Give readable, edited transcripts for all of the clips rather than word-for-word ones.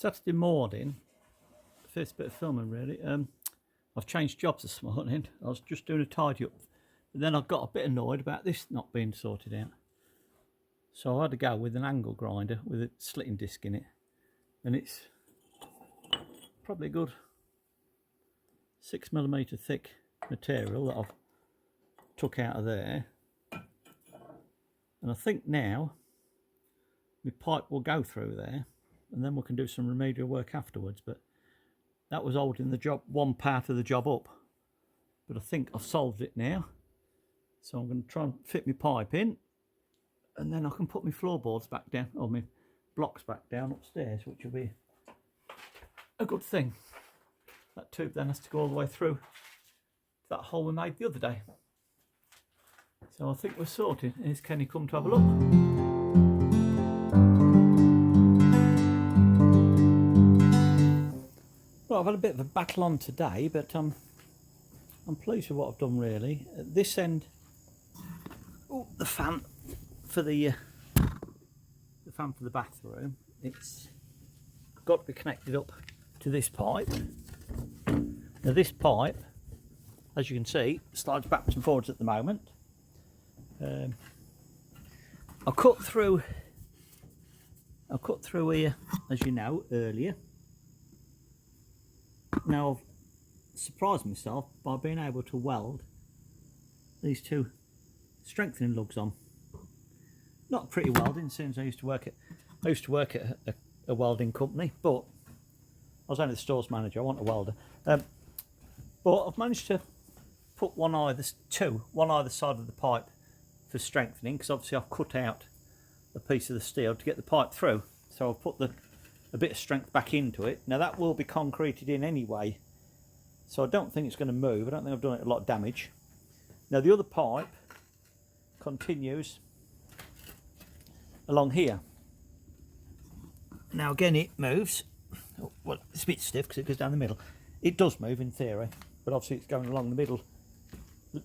Saturday morning, first bit of filming really. I've changed jobs this morning. I was just doing a tidy up, but then I got a bit annoyed about this not being sorted out. So I had to go with an angle grinder with a slitting disc in it, and it's probably a good 6mm thick material that I've took out of there. And I think now my pipe will go through there, and then we can do some remedial work afterwards. But that was holding the job, one part of the job up. But I think I've solved it now. So I'm going to try and fit my pipe in, and then I can put my floorboards back down, or my blocks back down upstairs, which will be a good thing. That tube then has to go all the way through that hole we made the other day. So I think we're sorted. Here's Kenny come to have a look. Well, I've had a bit of a battle on today, but I'm pleased with what I've done really. At this end, the fan for the bathroom, it's got to be connected up to this pipe. Now this pipe, as you can see, slides backwards and forwards at the moment. I cut through here, as you know, earlier. Now I've surprised myself by being able to weld these two strengthening lugs on. Not pretty welding, since I used to work at a welding company, but I was only the stores manager. I wasn't a welder. But I've managed to put one either side of the pipe for strengthening, because obviously I've cut out a piece of the steel to get the pipe through. So I've put a bit of strength back into it. Now that will be concreted in anyway, so I don't think it's going to move. I don't think I've done it a lot of damage. Now the other pipe continues along here. Now again it moves. Well, it's a bit stiff because it goes down the middle. It does move in theory, but obviously it's going along the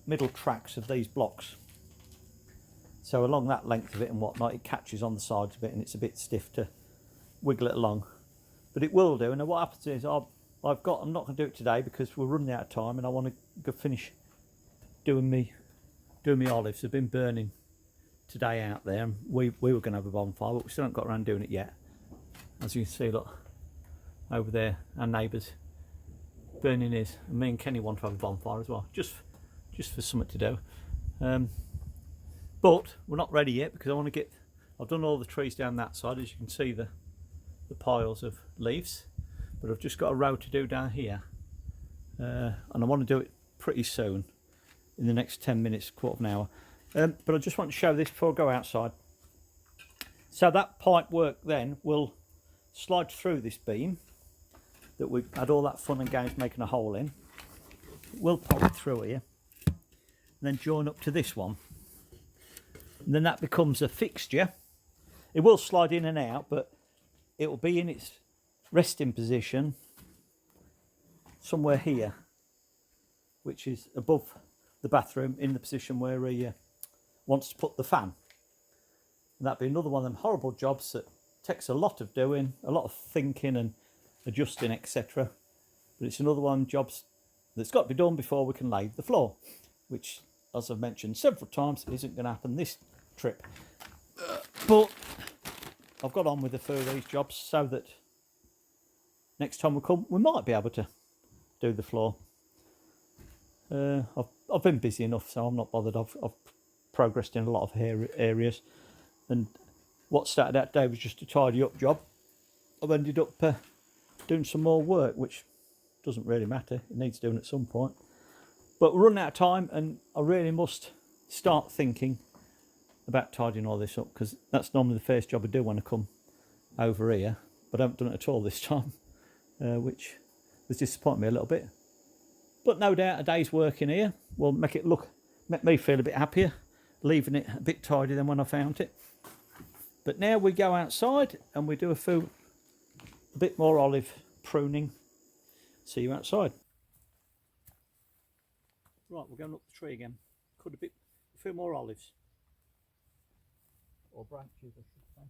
middle tracks of these blocks. So along that length of it and whatnot, it catches on the sides of it, and it's a bit stiff to wiggle it along. But it will do. And what happens is I'm not going to do it today because we're running out of time, and I want to go finish doing me olives. They've been burning today out there, and we were going to have a bonfire, but we still haven't got around doing it yet. As you can see, look over there, our neighbours burning his, and me and Kenny want to have a bonfire as well, just for something to do. But we're not ready yet because I've done all the trees down that side, as you can see the piles of leaves, but I've just got a row to do down here, and I want to do it pretty soon, in the next 10 minutes, quarter of an hour. But I just want to show this before I go outside. So that pipe work then will slide through this beam that we've had all that fun and games making a hole in. We'll pop it through here and then join up to this one, and then that becomes a fixture. It will slide in and out, but it will be in its resting position somewhere here, which is above the bathroom, in the position where he wants to put the fan. And that'd be another one of them horrible jobs that takes a lot of doing, a lot of thinking and adjusting, etc. But it's another one of them jobs that's got to be done before we can lay the floor, which, as I've mentioned several times, isn't going to happen this trip. But I've got on with a few of these jobs so that next time we come, we might be able to do the floor. I've been busy enough, so I'm not bothered. I've progressed in a lot of areas, and what started that day was just a tidy up job. I've ended up doing some more work, which doesn't really matter. It needs doing at some point. But we're running out of time, and I really must start thinking about tidying all this up, because that's normally the first job I do when I come over here, but I haven't done it at all this time, which has disappointed me a little bit. But no doubt a day's work in here will make me feel a bit happier, leaving it a bit tidier than when I found it. But now we go outside and we do a bit more olive pruning. See you outside. Right, we're going up the tree again. Cut a few more olives. Or branches, I should say.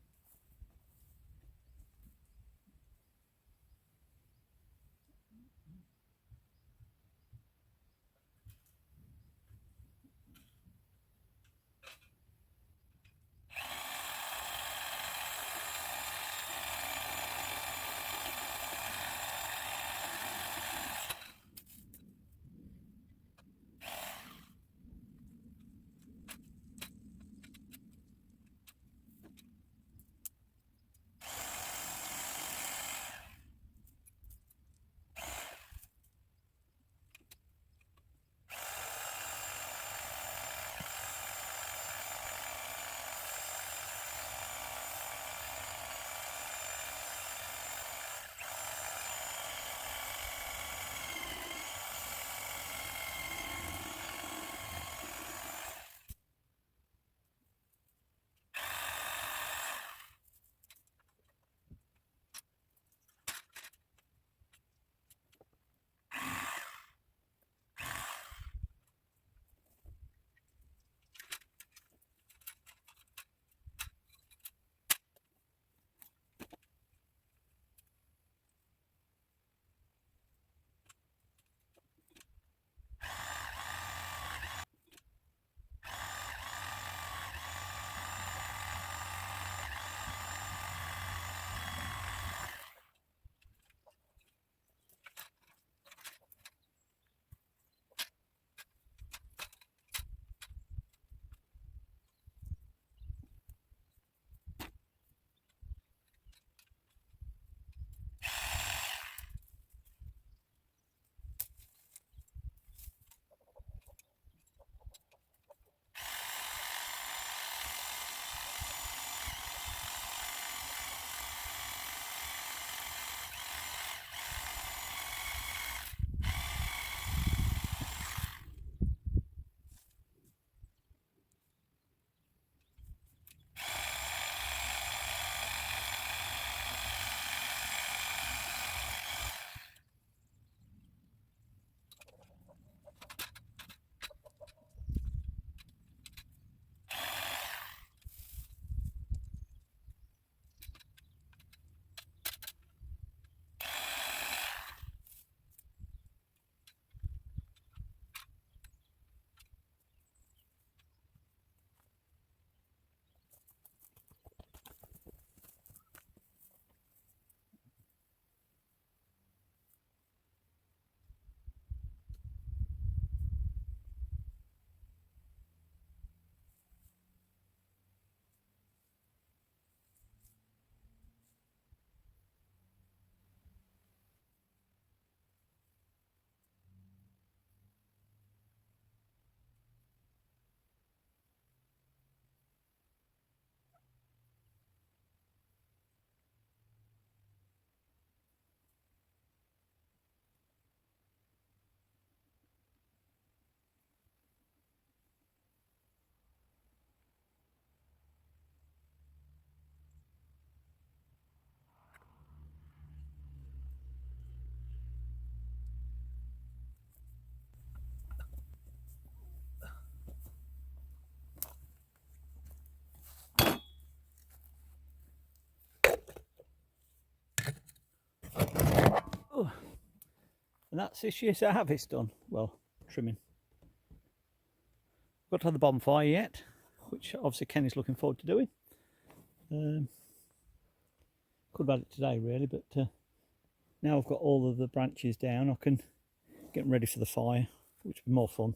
And that's this year's harvest done. Well, trimming. Got to have the bonfire yet, which obviously Kenny's looking forward to doing. Could have had it today really, but now I've got all of the branches down, I can get them ready for the fire, which will be more fun.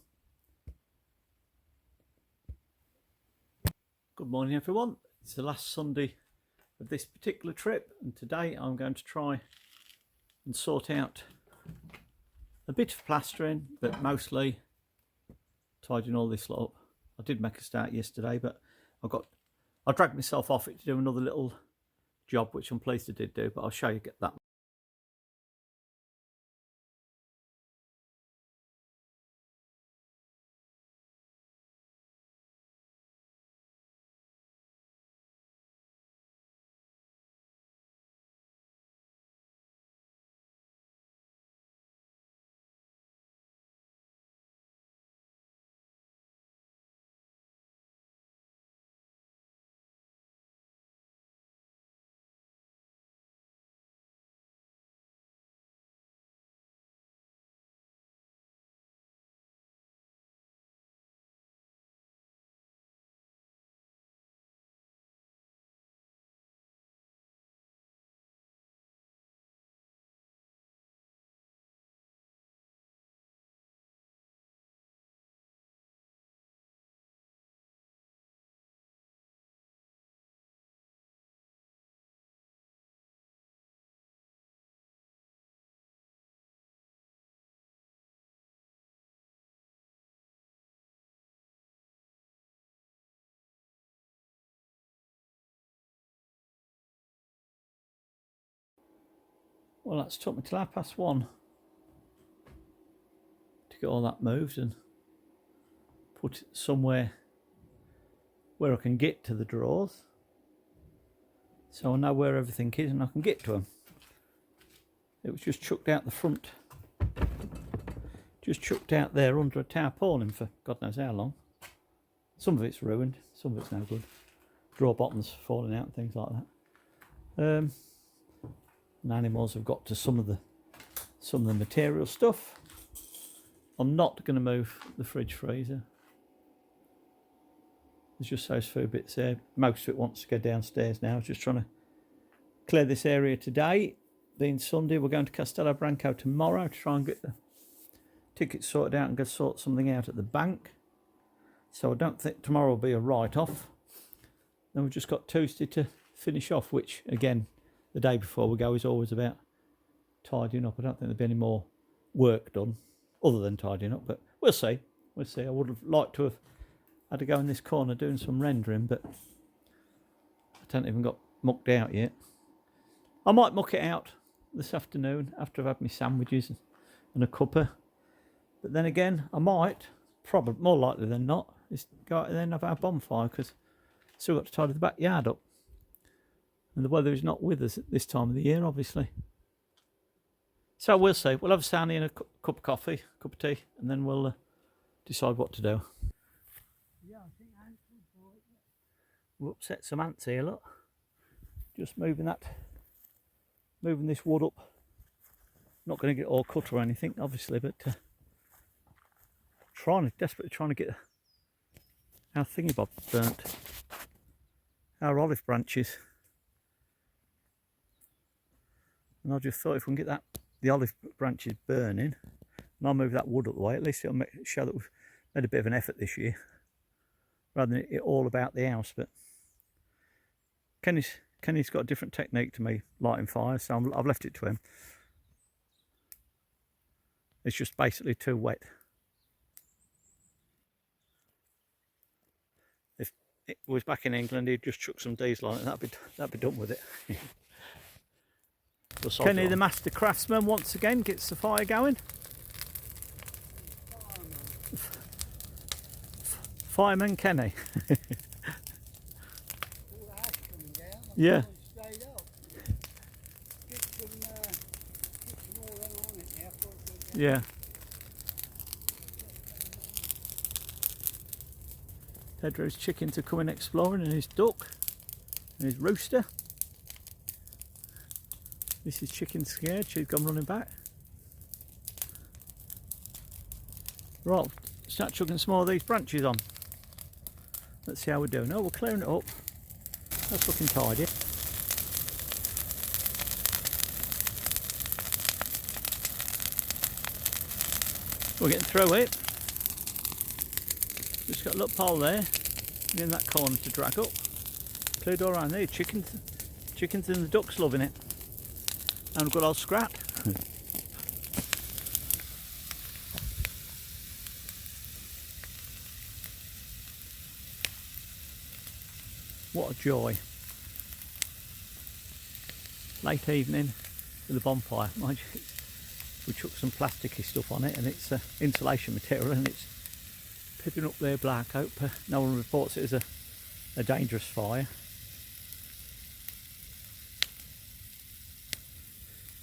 Good morning everyone. It's the last Sunday of this particular trip, and today I'm going to try and sort out a bit of plastering, but mostly tidying all this lot up. I did make a start yesterday, but I dragged myself off it to do another little job, which I'm pleased I did do, but I'll show you that. Well, that's took me till 1:30 to get all that moved and put it somewhere where I can get to the drawers, so I know where everything is and I can get to them. It was just chucked out the front, just chucked out there under a tarpaulin for God knows how long. Some of it's ruined, some of it's no good. Drawer bottoms falling out and things like that. And animals have got to some of the material stuff. I'm not going to move the fridge freezer. There's just those few bits there. Most of it wants to go downstairs now. I was just trying to clear this area today. Being Sunday, we're going to Castelo Branco tomorrow to try and get the tickets sorted out and go sort something out at the bank. So I don't think tomorrow will be a write-off. Then we've just got Tuesday to finish off, which again, the day before we go is always about tidying up. I don't think there'll be any more work done other than tidying up, but we'll see. We'll see. I would have liked to have had to go in this corner doing some rendering, but I haven't even got mucked out yet. I might muck it out this afternoon after I've had my sandwiches and a cuppa. But then again, I might, probably more likely than not, is go out and then have our bonfire, because I've still got to tidy the backyard up. And the weather is not with us at this time of the year, obviously. So we'll see. We'll have a Sandy and a cup of coffee, cup of tea, and then we'll decide what to do. Yeah, I think we'll upset some ants here, look. Just moving this wood up. Not going to get it all cut or anything, obviously, but desperately trying to get our thingy bob burnt. Our olive branches. And I just thought if we can get the olive branches burning, and I'll move that wood up the way, at least it'll show that we've made a bit of an effort this year, rather than it all about the house. But Kenny's got a different technique to me lighting fires, so I've left it to him. It's just basically too wet. If it was back in England, he'd just chuck some diesel on it, and that'd be done with it. Kenny, the master craftsman, once again gets the fire going. Fireman Kenny. Yeah. Yeah. Pedro's chickens are coming exploring, and his duck and his rooster. This is chicken scared, she's gone running back. Right, start chucking some more of these branches on. Let's see how we're doing. Oh, we're clearing it up. That's looking tidy. We're getting through it. Just got a little pole there in that corner to drag up. Cleared all around there. Chickens and the ducks loving it. And a good old scrap. What a joy. Late evening with a bonfire. Mind you, we chucked some plasticky stuff on it, and it's insulation material, and it's pipping up there black. I hope no one reports it as a dangerous fire.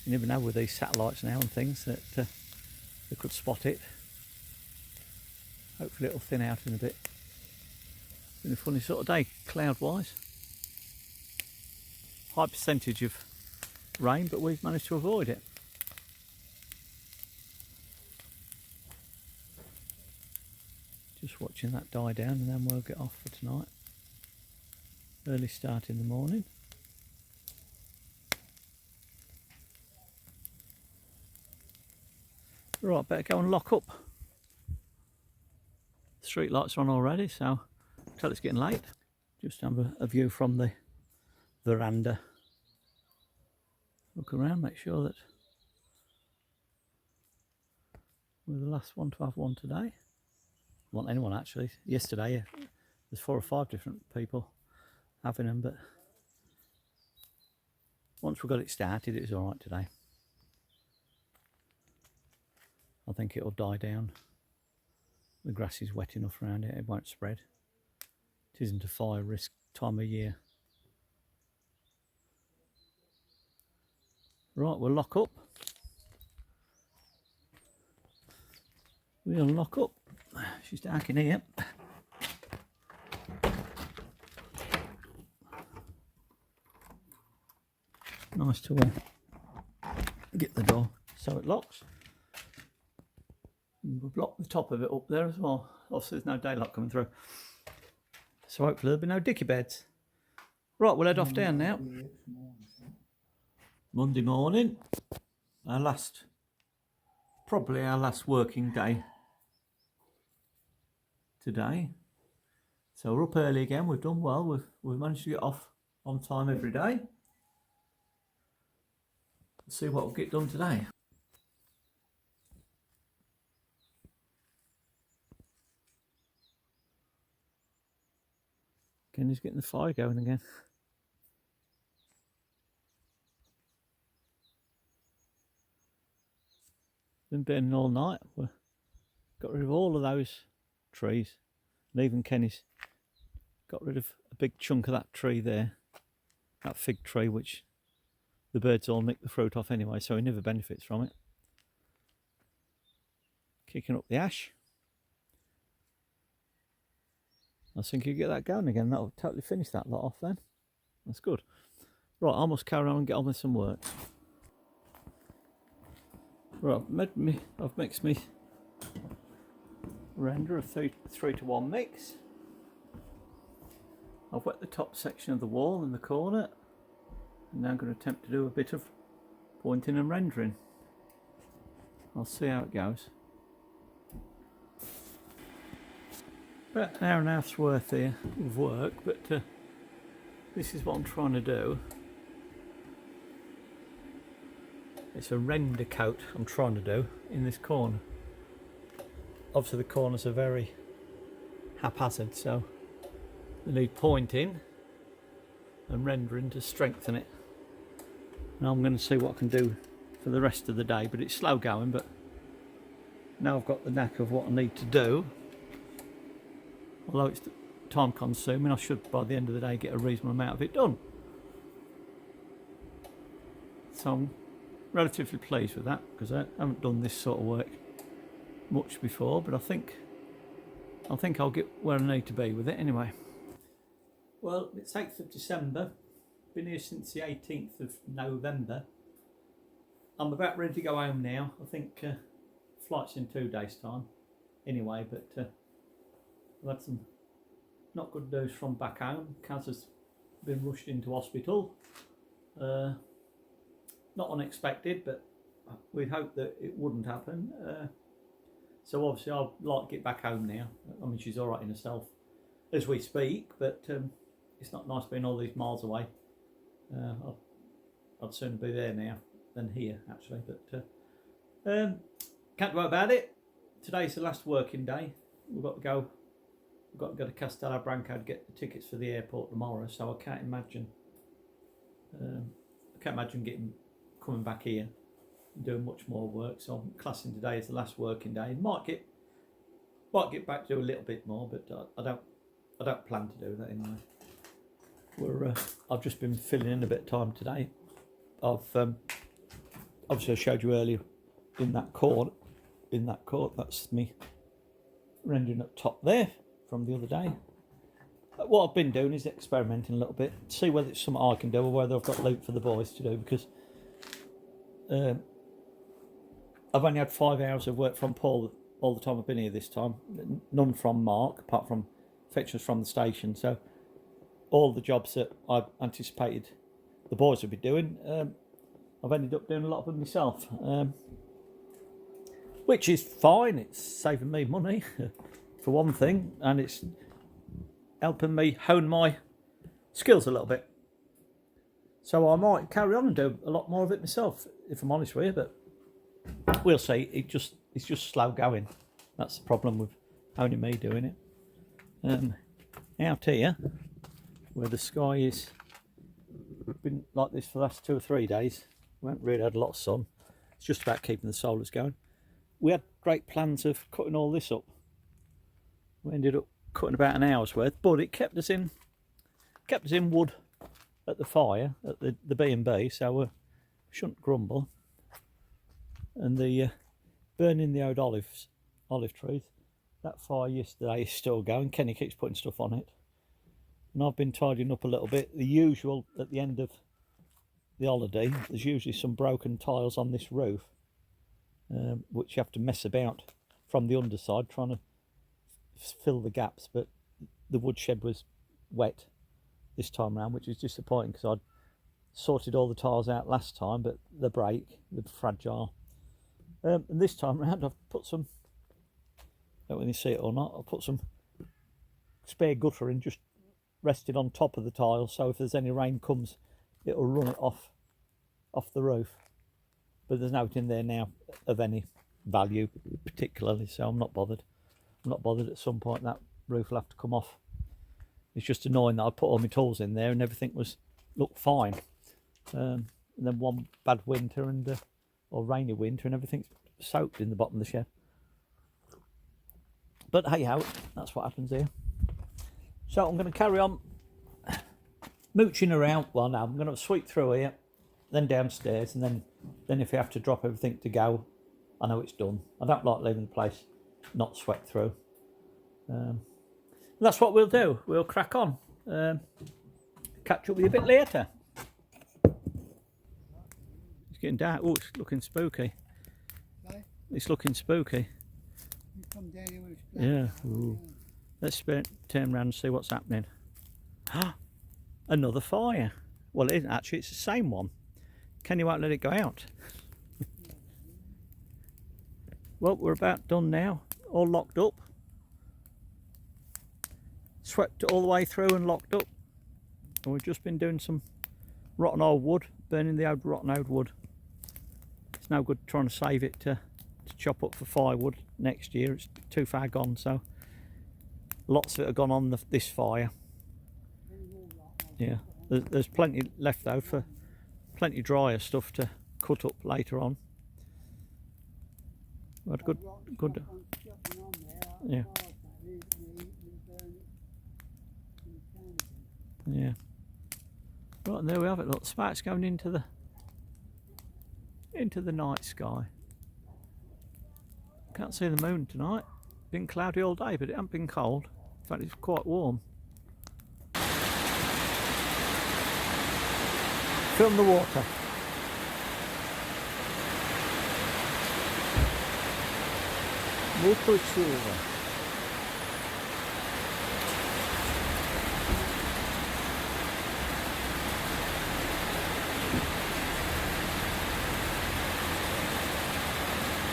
You never know with these satellites now and things that they could spot it. Hopefully it'll thin out in a bit. It's been a funny sort of day, cloud-wise. High percentage of rain, but we've managed to avoid it. Just watching that die down, and then we'll get off for tonight. Early start in the morning. Right, better go and lock up. Street lights are on already, so until it's getting late. Just have a view from the veranda. Look around, make sure that we're the last one to have one today. Want anyone actually. Yesterday there's 4 or 5 different people having them, but once we got it started it was alright today. I think it'll die down. The grass is wet enough around it, it won't spread. It isn't a fire risk time of year. Right, we'll lock up. We'll lock up. She's dark in here. Nice to get the door so it locks. And we'll block the top of it up there as well. Obviously there's no daylight coming through. So hopefully there'll be no dicky beds. Right, we'll head off down now. Monday morning. Probably our last working day today. So we're up early again. We've done well. We've managed to get off on time every day. Let's see what we'll get done today. Kenny's getting the fire going again. Been burning all night. We got rid of all of those trees, and even Kenny's got rid of a big chunk of that tree there, that fig tree, which the birds all nick the fruit off anyway, so he never benefits from it. Kicking up the ash. I think you get that going again. That'll totally finish that lot off then. That's good. Right, I must carry on and get on with some work. Right, I've mixed me render of 3-to-1 mix. I've wet the top section of the wall in the corner, and now I'm going to attempt to do a bit of pointing and rendering. I'll see how it goes. About an hour and a half's worth here of work, but this is what I'm trying to do. It's a render coat I'm trying to do in this corner. Obviously the corners are very haphazard, so they need pointing and rendering to strengthen it. Now I'm going to see what I can do for the rest of the day, but it's slow going, but now I've got the knack of what I need to do. Although it's time consuming, I should by the end of the day get a reasonable amount of it done. So I'm relatively pleased with that, because I haven't done this sort of work much before, but I think I'll get where I need to be with it anyway. Well, it's 8th of December, been here since the 18th of November. I'm about ready to go home now. I think flight's in 2 days time. anyway. But I've had some not good news from back home. Kaz has been rushed into hospital. Not unexpected, but we'd hoped that it wouldn't happen. So obviously I'd like to get back home now. I mean, she's all right in herself as we speak, but it's not nice being all these miles away. I'd sooner be there now than here, actually. But can't do about it. Today's the last working day. We've got to go to Castelo Branco to get the tickets for the airport tomorrow. So I can't imagine coming back here and doing much more work. So I'm classing today as the last working day. Might get back to do a little bit more, but I don't plan to do that anyway. I've just been filling in a bit of time today. I've obviously I showed you earlier in that court. That's me rendering up top there from the other day. What I've been doing is experimenting a little bit, see whether it's something I can do or whether I've got loot for the boys to do, because I've only had 5 hours of work from Paul all the time I've been here this time. None from Mark, apart from fetchers from the station. So all the jobs that I anticipated the boys would be doing, I've ended up doing a lot of them myself, which is fine. It's saving me money for one thing, and it's helping me hone my skills a little bit. So I might carry on and do a lot more of it myself, if I'm honest with you, but we'll see. It's just slow going. That's the problem with only me doing it. Out here, where the sky is been like this for the last 2 or 3 days, we haven't really had a lot of sun. It's just about keeping the solars going. We had great plans of cutting all this up. We ended up cutting about an hour's worth, but it kept us in wood at the fire at the B&B, so we shouldn't grumble. And the burning the old olive trees, that fire yesterday is still going. Kenny keeps putting stuff on it, and I've been tidying up a little bit. The usual at the end of the holiday, there's usually some broken tiles on this roof, which you have to mess about from the underside trying to fill the gaps, but the woodshed was wet this time around, which is disappointing because I'd sorted all the tiles out last time, but they break, they're fragile. And this time around I've put some, I don't know whether you see it or not, I've put some spare gutter in, just rested on top of the tile, so if there's any rain comes it'll run it off the roof. But there's nothing there now of any value particularly, so I'm not bothered. At some point that roof will have to come off. It's just annoying that I put all my tools in there and everything looked fine, and then one bad winter or rainy winter and everything's soaked in the bottom of the shed. But hey ho, that's what happens here. So I'm going to carry on mooching around. Well, now I'm going to sweep through here, then downstairs, and then if you have to drop everything to go, I know it's done. I don't like leaving the place not swept through. That's what we'll do. We'll crack on. Catch up with you a bit later. It's getting dark. Oh, it's looking spooky. Right? It's looking spooky. You come down here when it's black. Yeah. Ooh. Let's turn around and see what's happening. Another fire. Well, it isn't actually. It's the same one. Kenny won't let it go out. Well, we're about done now. All locked up. Swept all the way through and locked up. And we've just been doing some rotten old wood, burning the old rotten old wood. It's no good trying to save it to chop up for firewood next year. It's too far gone, so lots of it have gone on this fire. Yeah, there's plenty left though for plenty drier stuff to cut up later on. We had good. Yeah. Yeah. Right, and there we have it. Look, sparks going into the night sky. Can't see the moon tonight. Been cloudy all day, but it hasn't been cold. In fact, it's quite warm. Film the water. molto chuva.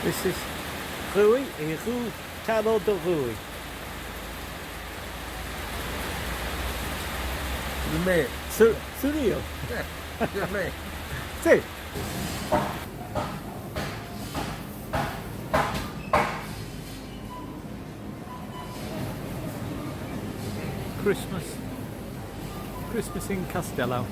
This is Rui e Rue Talo de Rui. De me. Surreal. De me. Sì. Christmas in Castello.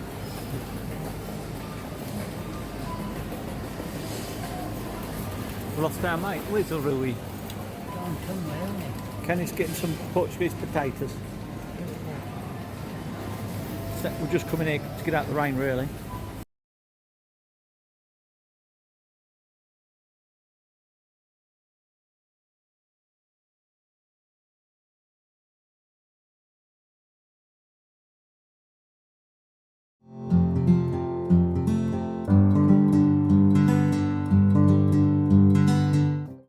We lost our mate. Where's the Rui? Gone somewhere, isn't it? Kenny's getting some Portuguese potatoes. So we're just coming here to get out the rain, really.